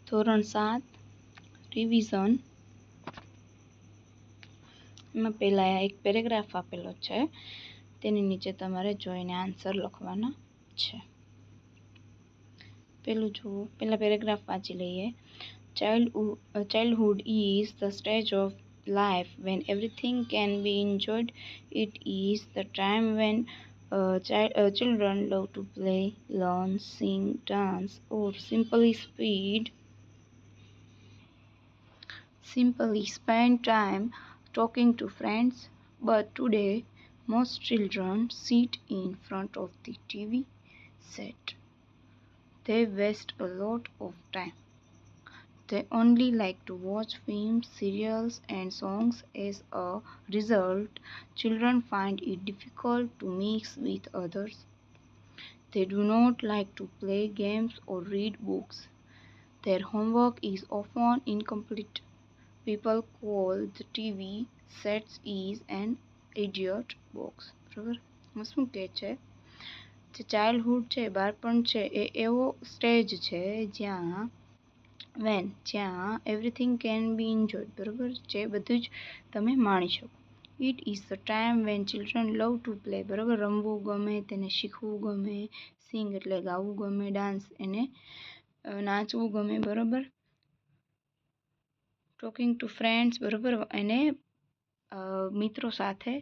ધોરણ 7 રિવિઝન એમાં પહેલાં એક પેરેગ્રાફ આપેલો છે, તેની નીચે તમારે જોઈને આન્સર લખવાના છે. પહેલા પેરેગ્રાફ વાંચી લઈએ. Childhood is the stage of life when everything can be enjoyed. It is the time when children love to play, learn, sing, dance, or simply spend time talking to friends. But today, most children sit in front of the TV set. They waste a lot of time. They only like to watch films, serials, and songs. As a result, children find it difficult to mix with others. They do not like to play games or read books. Their homework is often incomplete. People call the TV sets is an idiot box. બરાબર, શું કહે છે? જે childhood છે, બાળપણ છે, એ એવો stage છે જ્યાં એવરીથિંગ કેન બી એન્જોયડ. બરાબર, જે બધું જ તમે માણી શકો. It is the time van children love to play. બરાબર, રમવું ગમે, તેને શીખવું ગમે, સિંગ એટલે ગાવું ગમે, ડાન્સ એને નાચવું ગમે, બરાબર, ટોકિંગ ટુ ફ્રેન્ડ્સ, બરાબર, એને મિત્રો સાથે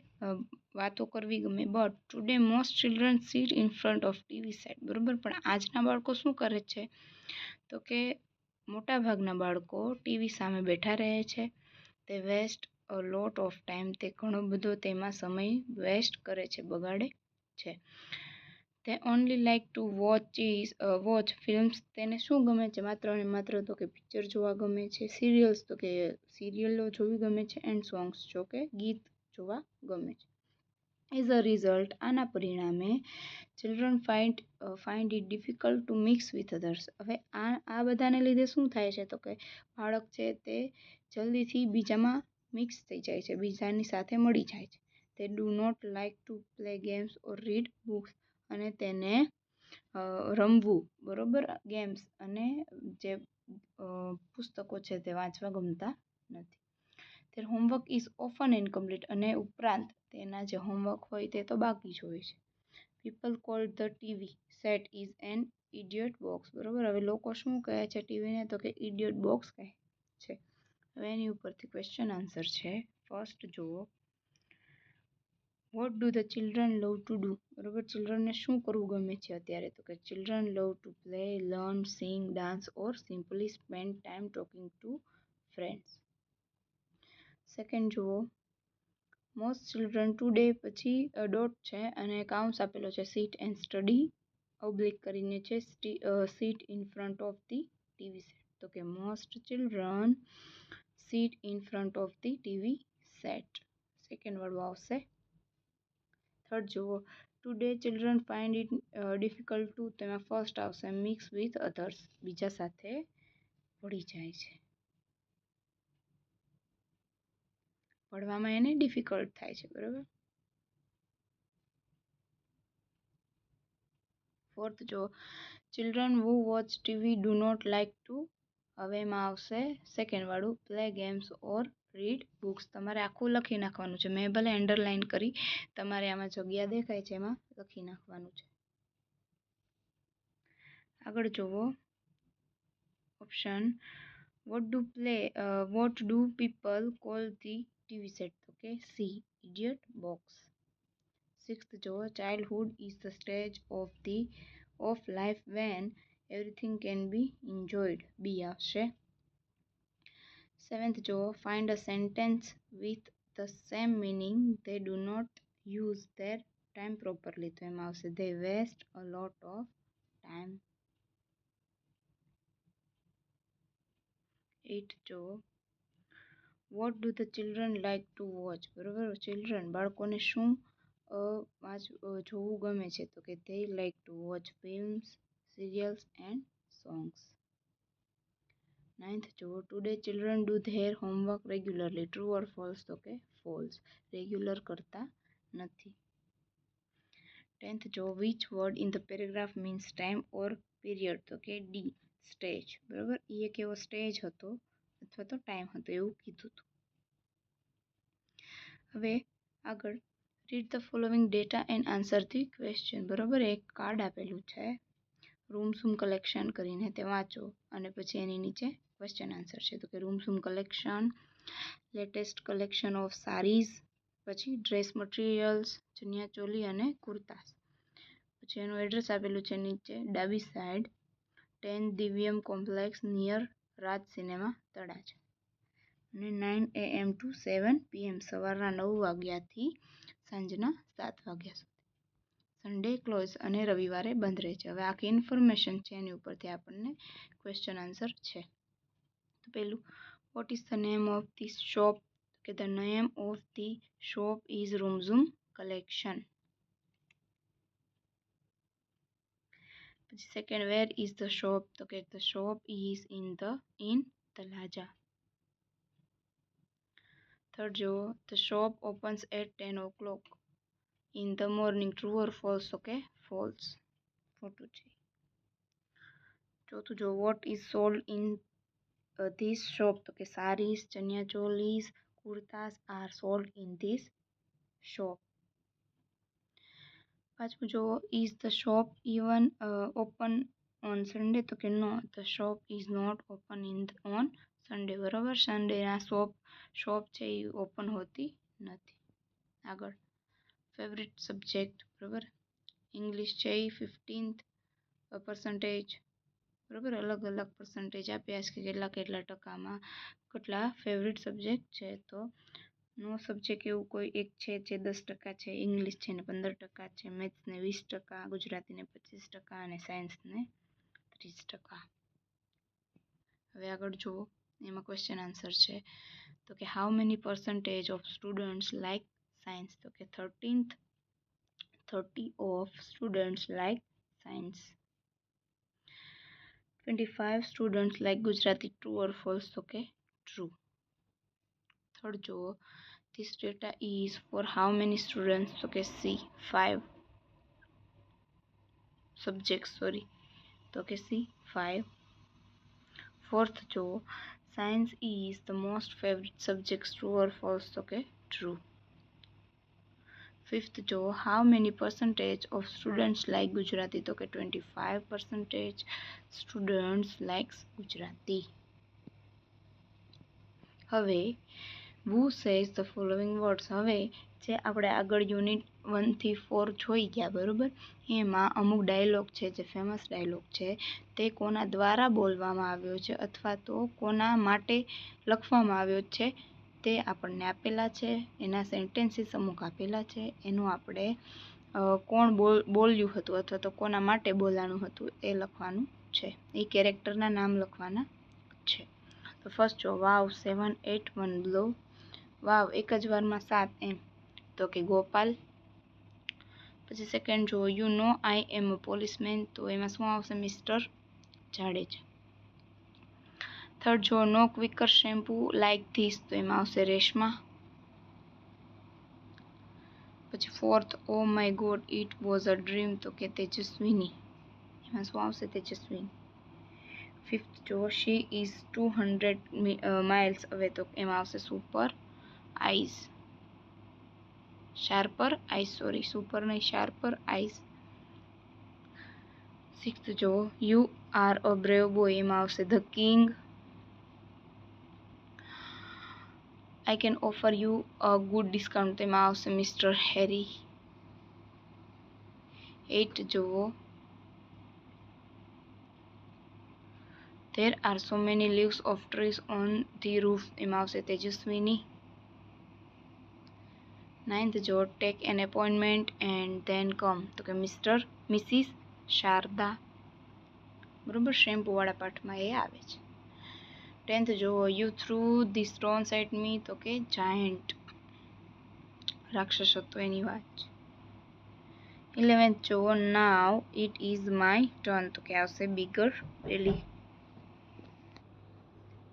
વાતો કરવી ગમે. But today most children sit in front of TV set. બરાબર, પણ આજના બાળકો શું કરે છે? તો કે મોટાભાગના બાળકો ટીવી સામે બેઠા રહે છે. તે waste a lot of time. તે ઘણો બધો તેમાં સમય વેસ્ટ કરે છે, બગાડે છે. તે only like to watch films. તેને શું ગમે છે? માત્ર ને માત્ર તો કે પિક્ચર જોવા ગમે છે. સિરિયલ્સ તો કે સિરિયલો જોવી ગમે છે. એન્ડ સોંગ્સ જો કે ગીત જોવા ગમે છે. એઝ અ રિઝલ્ટ, આના પરિણામે children find it difficult to mix with others. હવે આ બધાને લીધે શું થાય છે? તો કે બાળક છે તે જલ્દીથી બીજામાં મિક્સ થઈ જાય છે, બીજાની સાથે મળી જાય છે. તે do not like to play games or read books. અને તેને રમવું, બરોબર, ગેમ્સ અને જે પુસ્તકો છે તે વાંચવા ગમતા નથી. તેર હોમવર્ક ઇઝ ઓફન ઇનકમ્પ્લીટ. અને ઉપરાંત તેના જે હોમવર્ક હોય તે તો બાકી જ હોય છે. People call the TV set is an idiot box. બરોબર, હવે લોકો શું કહે છે ટીવીને? તો કે ઇડિયટ બોક્સ કહે છે. હવે એની ઉપરથી ક્વેશ્ચન આન્સર છે. ફર્સ્ટ જુઓ, what do the children love to do. બરોબર, ચિલ્ડ્રનને શું કરવું ગમે છે અત્યારે? તો કે children love to play, learn, sing, dance or simply spend time talking to friends. Second જુઓ, મોસ્ટ ચિલ્ડ્રન ટુડે, પછી ડોટ છે અને કાઉન્સ આપેલો છે. સીટ એન્ડ સ્ટડી, ઓબ્લિક કરીને છે, sit in front of the TV set. તો કે most children sit in front of the TV set. Second વાળું આવશે. થર્ડ જુઓ, today children find it difficult to, તેમાં ફર્સ્ટ આવશે મિક્સ વિથ અધર્સ. બીજા સાથે ભળી જાય છે, ભણવામાં એને ડિફિકલ્ટ થાય છે. બરાબર. ફોર્થ જો, children who watch TV do not like to. હવે એમાં આવશે સેકન્ડ વાળું, play games or read books. તમારે આખું લખી નાખવાનું છે. મેં ભલે અંડરલાઇન કરી, તમારે આમાં જગ્યા દેખાય છે એમાં લખી નાખવાનું છે. આગળ જુઓ, option, what do people call the TV set. તો કે સી, ઇડિયટ બોક્સ. સિક્સ્થ જુઓ, childhood is the stage of life when everything can be enjoyed. B આવશે. સેવન્થ જુઓ, find a sentence with the same meaning. They do not use their time properly. તો એમાં આવશે they waste a lot of time. 8 જુઓ, what do the children like to watch. બરાબર, children બાળકોને શું જોવું ગમે છે? તો કે they like to watch films, serials and songs. 9th જુઓ, today children do there homework regularly. True or false. તો કે ફોલ્સ, રેગ્યુલર કરતા નથી. 10th જુઓ, which word in the paragraph means time or period. તો કે ડી, સ્ટેજ, બરાબર. એ એક એવો સ્ટેજ હતો અથવા તો ટાઈમ હતો એવું કીધું હતું. હવે આગળ read the following data and answer the question, બરાબર. એક કાર્ડ આપેલું છે રૂમસૂમ કલેક્શન કરીને, તે વાંચો અને પછી એની નીચે ક્વેશ્ચન આન્સર છે. તો કે Rumjhum collection, latest collection of saris, પછી ડ્રેસ મટીરિયલ્સ, ચણિયા ચોલી અને કુર્તાસ. પછી એનું એડ્રેસ આપેલું છે નીચે ડાબી side 10 Divyam complex near Raj cinema Talaja, અને 9 AM to 7 PM, સવારના 9 વાગ્યાથી સાંજના 7 વાગ્યા સુધી. સન્ડે ક્લોઝ અને રવિવારે બંધ રહે છે. હવે આખી ઇન્ફોર્મેશન છે એની ઉપરથી આપણને ક્વેશ્ચન આન્સર છે. તો પહેલું, what is the name of the shop? કે the name of the shop is Rumjhum collection. પછી second, where is the shop? તો કે the shop is in Talaja. Third જો, the shop opens at 10 o'clock in the morning, true or false? તો કે false, ખોટું છે. ચોથું જો, what is sold in this shop? તો કે saris, chaniya cholis, kurtas are sold in this shop. પાંચમું જો, is the shop even open on Sunday? તો કે no, the shop is not open on Sunday, બરાબર. સન્ડેના શોપ છે એ ઓપન હોતી નથી. આગળ, ફેવરિટ સબ્જેક્ટ, બરાબર. ઇંગ્લિશ છે એ 15%, બરાબર. અલગ અલગ પર્સન્ટેજ આપ્યા છે કે કેટલા ટકામાં કેટલા ફેવરિટ સબ્જેક્ટ છે. તો નો સબ્જેક્ટ એવું કોઈ એક છે જે 10% છે, ઇંગ્લિશ છે ને 15% છે, મેથ્સને 20%, ગુજરાતીને 25% અને સાયન્સને 30%. હવે આગળ જુઓ, એમાં ક્વેશ્ચન આન્સર છે. તો કે how many percentage of students like science? તો કે 30 of students like science. 25 students like Gujarati, true or false? તો કે ટ્રુ. થર્ડ જુઓ, this data is four how many students? તો કે સી 5 સબ્જેક્ટ, સોરી, તો કે સી 5. ફોર્થ જો, science is the most favourite subject, true or false? તો કે ટ્રુ. ફિફ્થ જો, how many percentage of students like Gujarati? તો કે 25% સ્ટુડન્ટ્સ લાઇક્સ ગુજરાતી. હવે who says the following words? હવે જે આપણે આગળ યુનિટ 1 થી 4 જોઈ ગયા, બરાબર, એમાં અમુક ડાયલોગ છે જે ફેમસ ડાયલોગ છે તે કોના દ્વારા બોલવામાં આવ્યો છે અથવા તો કોના માટે લખવામાં આવ્યો છે તે આપણને આપેલા છે. એના સેન્ટેન્સીસ અમુક આપેલા છે, એનું આપણે કોણ બોલ્યું હતું અથવા તો કોના માટે બોલાણું હતું એ લખવાનું છે. એ કેરેક્ટરના નામ લખવાના છે. તો ફર્સ્ટ જો, વાવ 7 8 1 બ્લો, વાવ એક જ વારમાં 7 એમ, તો કે ગોપાલ. પછી સેકન્ડ જો, you know I M a policeman, તો એમાં શું આવશે? મિસ્ટર જાડેજા. થર્ડ જો, નો ક્વિકર શેમ્પુ લાઇક ધીસ, તો એમાં આવશે રેશમા. પછી fourth, oh my God it was a dream, તો કે તેજસ્વીની, એમાં શું આવશે? તેજસ્વીની. ફિફ્થ જો, શી ઇઝ 200 માઇલ્સ અવે, તો એમાં આવશે super eyes, sharper eyes, sorry, super નહીં, શાર્પર આઈઝ. સિક્સ્થ જો, you are a brave boy, એમાં આવશે the king. I can offer you a good discount, તેમાં આવશે મિસ્ટર હેરી. 8 જુઓ, there are so many leaves of trees on the roof, એમાં આવશે તેજસ્વીની. 9th જો, take an appointment and then come, તો કે મિસિસ શારદા, બરોબર, શેમ્પુ વાળા પાઠમાં એ આવે છે. 10th જો, you threw the stones at me, તો કે giant, રાક્ષસ હતો એની વાત છે. 11th જો, now it is my turn, તો કે આવશે bigger belly.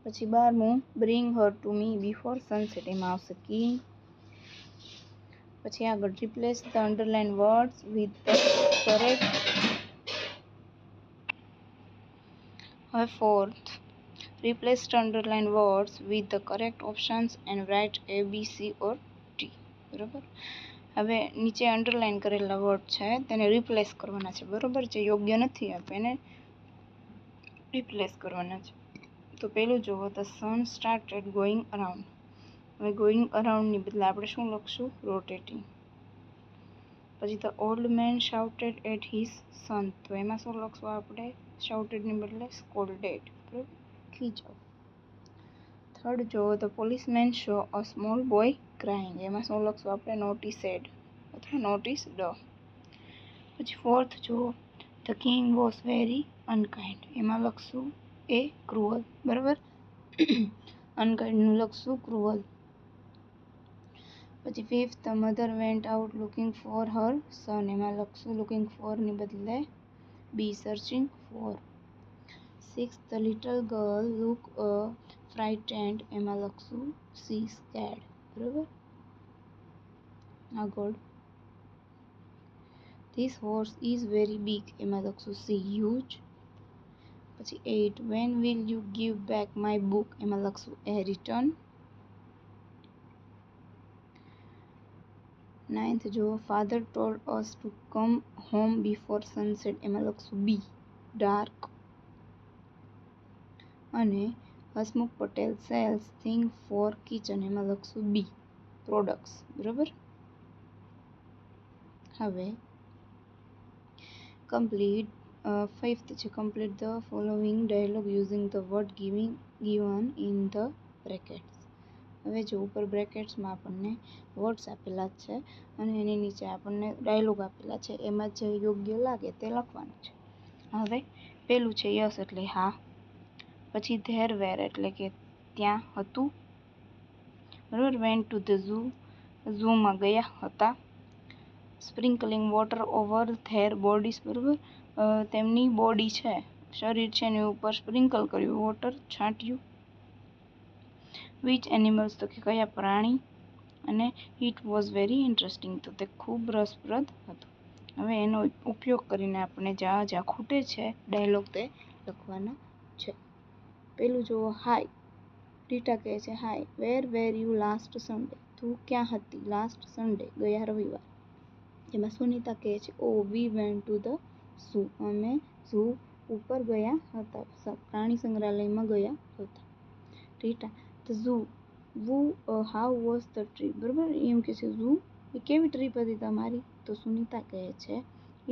પછી 12મું, bring her to me before sunset, એમાં આવશે king. પછી આગળ, replace the underlined words with the correct હવે fourth, replace the underlined words with the correct options and write A, B, C or T. બરોબર. હવે નીચે underline કરેલા word છે તેને રિપ્લેસ કરવાના છે. બરોબર, જે યોગ્ય નથી આપણે એને રિપ્લેસ કરવાના છે. તો પહેલું જુઓ, the sun started going around. હવે ગોઈંગ અરાઉન્ડની બદલે આપણે શું લખશું? રોટેટિંગ. પછી the old man shouted at his son. તો એમાં શું લખશું આપણે? શાઉટેડની બદલે સ્કોલ્ડેડ. બરાબર, ખીજાવ. થર્ડ જો, the policeman saw a small boy crying. એમાં શું લખશું આપણે? નોટિસેડ અથવા નોટિસ્ડ. પછી ફોર્થ જો, the king was very unkind. એમાં લખશું એ ક્રુઅલ. બરાબર, અનકાઇન્ડનું લખશું ક્રુઅલ. પછી fifth, the mother went out looking for her son. એમાં લખશું લુકિંગ ફોરની બદલે B, searching for. Six, the little girl look frightened. એમાં લખશું સી, સ્કેર્ડ. બરાબર, આગળ. This horse is very big. એમાં લખશું સી, હ્યુજ. પછી 8, when will you give back my book. એમાં લખશું એ, રિટર્ન. 9th જો, father told us to come home before sunset. એમાં લખશું બી, ડાર્ક. અને Hasmukh Patel sells thing for kitchen. એમાં લખશું બી, પ્રોડક્ટ્સ. બરાબર. હવે કમ્પ્લીટ. ફિફ્થ છે, complete the following dialogue using the word given in the brackets. હવે જો ઉપર બ્રેકેટ્સમાં આપણને વર્ડ્સ આપેલા છે અને એની નીચે આપણને ડાયલોગ આપેલા છે. એમાં જે યોગ્ય લાગે તે લખવાનું છે. હવે પેલું છે યસ એટલે હા. પછી ધેર વેર એટલે કે ત્યાં હતું. બરાબર, વેન્ટ ટુ ધ ઝૂ, ઝૂમાં ગયા હતા. સ્પ્રિંકલિંગ વોટર ઓવર ધેર બોડીઝ. બરાબર, તેમની બોડી છે, શરીર છે, એની ઉપર સ્પ્રિંકલ કર્યું, વોટર છાંટ્યું. વિચ એનિમલ્સ તો કે કયા પ્રાણી. અને ઇટ વોઝ વેરી ઇન્ટરેસ્ટિંગ તો તે ખૂબ રસપ્રદ હતું. હવે એનો ઉપયોગ કરીને આપણે જ્યાં જ્યાં ખૂટે છે ડાયલોગ તે લખવાના છે. પેલું જુઓ, હાય. રીટા કહે છે હાય. વેર વેર યુ લાસ્ટ સન્ડે. તું ક્યાં હતી લાસ્ટ સન્ડે, ગયા રવિવાર. એમાં સુનિતા કહે છે oh, we went to the zoo. અમે ઝૂ ઉપર ગયા હતા, પ્રાણી સંગ્રહાલયમાં ગયા હતા. Rita, the zoo, how was the trip. બરાબર, એમ કે છે ઝૂ એ કેવી ટ્રીપ હતી તમારી. તો સુનિતા કહે છે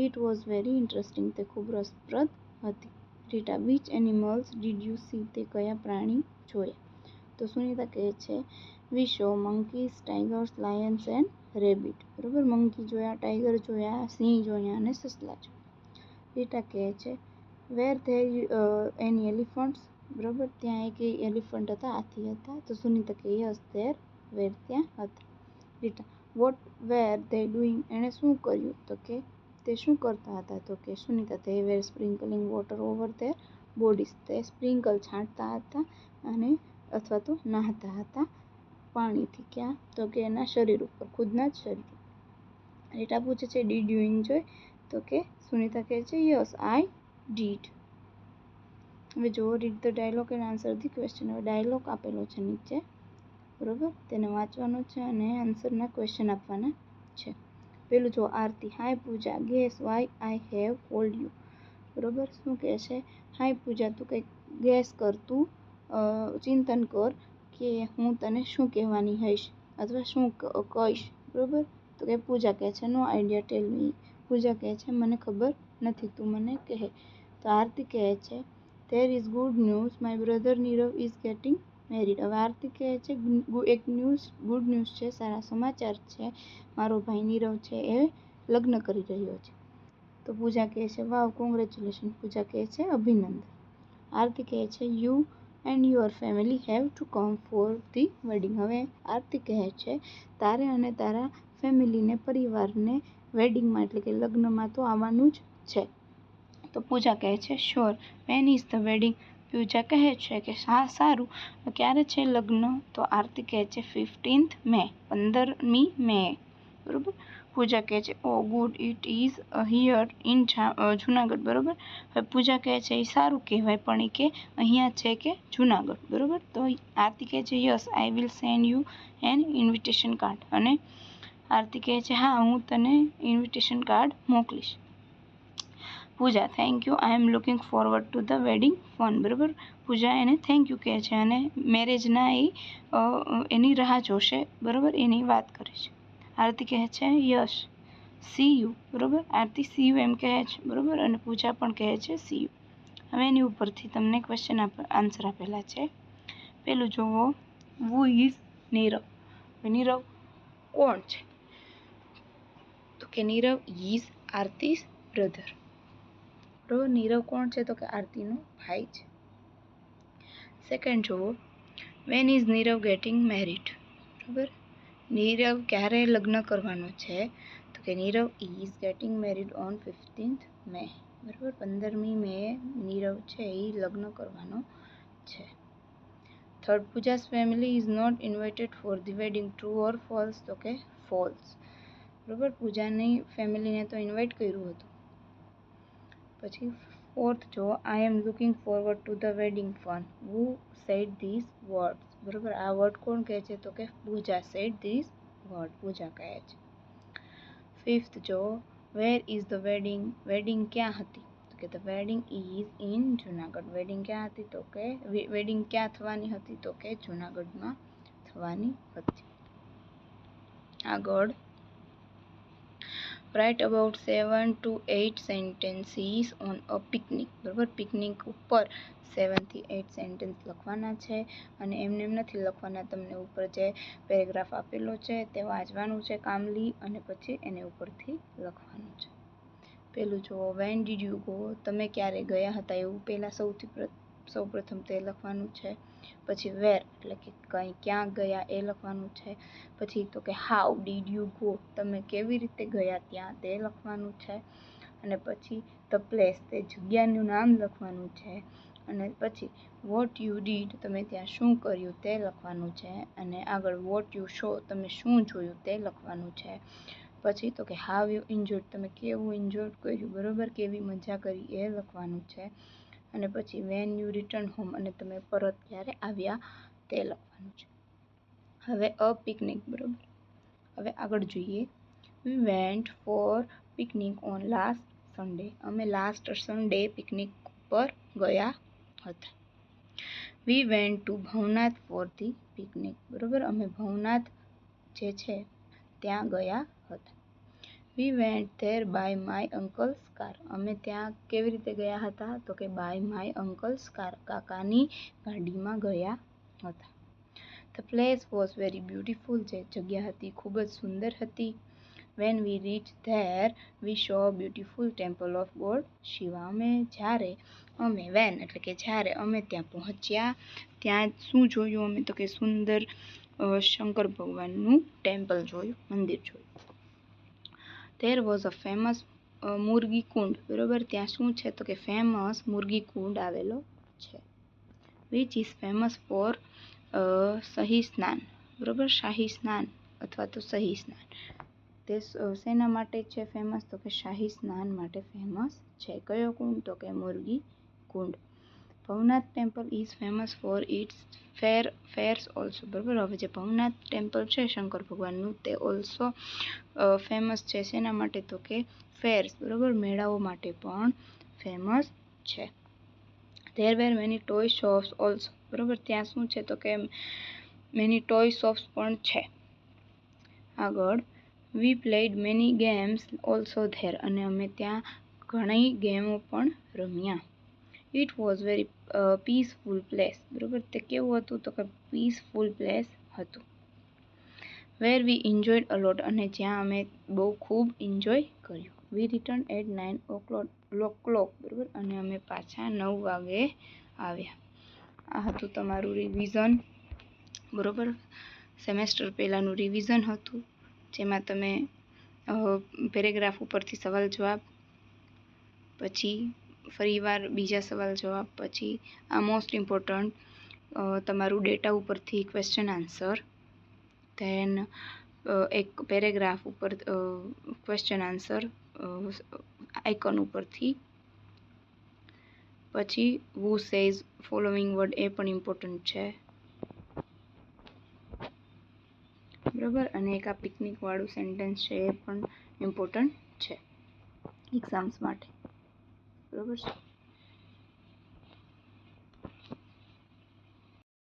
ઇટ વોઝ વેરી ઇન્ટરેસ્ટિંગ. તે ખૂબ રસપ્રદ હતી. Rita, which animals did you see. તે કયા પ્રાણી જોયા. તો સુનિતા કહે છે we saw monkeys, tigers, lions and rabbit. બરાબર, મંકી જોયા, ટાઈગર જોયા, સિંહ જોયા અને સસલા જોયા. રીટા કહે છે વેર ધેર એની એલિફન્ટ્સ. બરાબર, ત્યાં એક એલિફન્ટ હતા, હાથી હતા. તો સુનિતા કહે યસ ધેર વેર, ત્યાં હતા. Rita, what were they doing. એણે શું કર્યું. તો કે તે શું કરતા હતા. તો કે Sunita, they were sprinkling water over their bodies. તે સ્પ્રિંકલ છાંટતા હતા અને અથવા તો નહાતા હતા પાણીથી. ક્યાં. તો કે એના શરીર ઉપર, ખુદના જ શરીર. રીટા પૂછે છે ડીડ યુ એન્જોય. તો કે સુનિતા કહે છે યસ આઈ ડીડ. હવે જો, read the dialogue and answer the question. હવે ડાયલોગ આપેલો છે નીચે. બરાબર, તેને વાંચવાનો છે અને આન્સરના ક્વેશ્ચન આપવાના છે. પેલું જો, Aarti, hi Puja, guess why I have called you. બરાબર, શું કહે છે? હાય પૂજા, તું કંઈક ગેસ કર, તું ચિંતન કર કે હું તને શું કહેવાની હઈશ અથવા શું કહીશ. બરાબર, તો કે પૂજા કહે છે નો આઈડિયા, ટેલ મી. પૂજા કહે છે મને ખબર નથી, તું મને કહે. તો આરતી કહે છે there is good news, my brother Nirav is gating married. હવે આરતી કહે છે એક ગુડ ન્યૂઝ છે, સારા સમાચાર છે, મારો ભાઈ નીરવ છે એ લગ્ન કરી રહ્યો છે. તો પૂજા કહે છે વાવ, કોંગ્રેચ્યુલેશન. પૂજા કહે છે અભિનંદન. આરતી કહે છે you and your family have to come for the wedding. હવે આરતી કહે છે તારે અને તારા ફેમિલીને, પરિવારને વેડિંગમાં એટલે કે લગ્નમાં તો આવવાનું જ છે. તો પૂજા કહે છે sure. When is the wedding. Puja કહે છે કે હા સારું, ક્યારે છે લગ્ન. તો આરતી કહે છે 15th મે, 15મી મે. બરાબર, પૂજા કહે છે oh good it is here in Junagadh, બરાબર. હવે પૂજા કહે છે એ સારું કહેવાય, પણ એ કે અહીંયા છે કે જુનાગઢ, બરાબર. તો આરતી કહે છે yes I will send you an invitation card, અને આરતી કહે છે હા હું તને ઇન્વિટેશન કાર્ડ મોકલીશ. Puja thank you I am looking forward to the wedding fun, બરાબર. પૂજા એને થેન્ક યુ કહે છે અને મેરેજના એની રાહ જોશે, બરાબર, એની વાત કરે છે. આરતી કહે છે યસ સી યુ, બરાબર. આરતી સી યુ એમ કહે છે, બરાબર, અને પૂજા પણ કહે છે સી યુ. હવે એની ઉપરથી તમને ક્વેશ્ચન આન્સર આપેલા છે. પેલું જુઓ, હુ ઇઝ નીરવ. નીરવ કોણ છે? તો કે નીરવ ઇઝ આરતીસ બ્રધર, બરાબર. નીરવ કોણ છે? તો કે આરતીનો ભાઈ છે. સેકન્ડ જુઓ, when is Nirav getting married, બરાબર. નીરવ ક્યારે લગ્ન કરવાનો છે? તો કે Nirav is getting married on 15th May, બરાબર. 15મી મે નીરવ છે એ લગ્ન કરવાનો છે. Third, Puja's family is not invited for the wedding, true or false? તો કે ફોલ્સ, બરાબર. પૂજાની ફેમિલીને તો ઇન્વાઇટ કર્યું હતું. પછી ફોર્થ જો, I am looking forward to the wedding fun, who said this words, બરાબર. આ વર્ડ કોણ કહે છે? તો કે Puja said this word, Puja કહે છે. ફિફ્થ જો, where is the wedding, wedding ક્યાં હતી? તો કે the wedding is in Junagadh, wedding ક્યાં હતી? તો કે વેડિંગ ક્યાં થવાની હતી? તો કે જુનાગઢમાં થવાની હતી. આગળ, write about 7 to 8 sentences on a picnic, બરાબર. પિકનિક ઉપર 7 થી 8 સેન્ટેન્સ લખવાના છે, અને એમને એમ નથી લખવાના. તમને ઉપર જે પેરેગ્રાફ આપેલો છે તે વાંચવાનું છે કામલી, અને પછી એને ઉપરથી લખવાનું છે. પેલું જુઓ, વેન ડીડ યુ ગો, તમે ક્યારે ગયા હતા, એવું પહેલાં સૌપ્રથમ તે લખવાનું છે. પછી વેર એટલે કે કંઈ ક્યાં ગયા એ લખવાનું છે. પછી તો કે હાઉ ડીડ યુ ગો, તમે કેવી રીતે ગયા ત્યાં, તે લખવાનું છે. અને પછી ધ પ્લેસ, તે જગ્યાનું નામ લખવાનું છે. અને પછી વોટ યુ ડીડ, તમે ત્યાં શું કર્યું તે લખવાનું છે. અને આગળ વોટ યુ શો, તમે શું જોયું તે લખવાનું છે. પછી તો કે હાવ યુ એન્જોયડ, તમે કેવું એન્જોય કર્યું, બરાબર, કેવી મજા કરી એ લખવાનું છે. અને પછી વેન યુ રિટર્ન હોમ, અને તમે પરત ક્યારે આવ્યા તે લખવાનું છે. હવે અ પિકનિક, બરાબર. હવે આગળ જોઈએ, we went for picnic on last Sunday, અમે લાસ્ટ સન્ડે પિકનિક પર ગયા હતા. We went to Bhavnath for the picnic, બરાબર, અમે ભવનાથ જે છે ત્યાં ગયા હતા. We went there by my uncle's car, અમે ત્યાં કેવી રીતે ગયા હતા? તો કે બાય માય અંકલ્સ કાર, કાકાની ગાડીમાં ગયા હતા. The place was very beautiful, જે જગ્યા હતી ખૂબ જ સુંદર હતી. When we reach there we saw beautiful temple of god Shiva, when એટલે કે જ્યારે અમે ત્યાં પહોંચ્યા ત્યાં શું જોયું અમે? તો કે સુંદર શંકર ભગવાનનું ટેમ્પલ જોયું, મંદિર જોયું. ધેર વોઝ અ ફેમસ મુરગી કુંડ, બરાબર. ત્યાં શું છે? તો કે ફેમસ મુરગી કુંડ આવેલો છે. વિચ ઇઝ ફેમસ ફોર સહી સ્નાન, બરાબર. શાહી સ્નાન અથવા તો સહી સ્નાન, તે શેના માટે છે ફેમસ? તો કે શાહી સ્નાન માટે ફેમસ છે. કયો કુંડ? તો કે Mrugi Kund. Bhavnath temple is famous for its fairs also, બરાબર. હવે જે ભવનાથ ટેમ્પલ છે શંકર ભગવાનનું, તે ઓલ્સો ફેમસ છે શેના માટે? તો કે ફેર્સ, બરાબર, મેળાઓ માટે પણ ફેમસ છે. There were many toy shops also, બરાબર. ત્યાં શું છે? તો કે મેની ટોય શોપ્સ પણ છે. આગળ, we played many games also there, અને અમે ત્યાં ઘણી ગેમો પણ રમ્યા. It was very peaceful place, બરાબર. તે કેવું હતું? તો કે પીસફુલ પ્લેસ હતું. વેર વી એન્જોયડ અલોટ, અને જ્યાં અમે બહુ ખૂબ એન્જોય કર્યું. વી રિટર્ન એટ 9 o'clock, બરાબર, અને અમે પાછા 9 વાગે આવ્યા. આ હતું તમારું રિવિઝન, બરાબર. સેમેસ્ટર પહેલાંનું રિવિઝન હતું, જેમાં તમે પેરેગ્રાફ ઉપરથી સવાલ જવાબ, પછી ફરીવાર બીજા સવાલ જવાબ, પછી આ મોસ્ટ ઇમ્પોર્ટન્ટ તમારું ડેટા ઉપરથી ક્વેશ્ચન આન્સર, ધેન એક પેરેગ્રાફ ઉપર ક્વેશ્ચન આન્સર આઇકન ઉપરથી. પછી who says ફોલોઈંગ વર્ડ એ પણ ઇમ્પોર્ટન્ટ છે, બરાબર. અને એક આ પિકનિક વાળું સેન્ટેન્સ છે એ પણ ઇમ્પોર્ટન્ટ છે એક્ઝામ્સ માટે, બરાબર છે.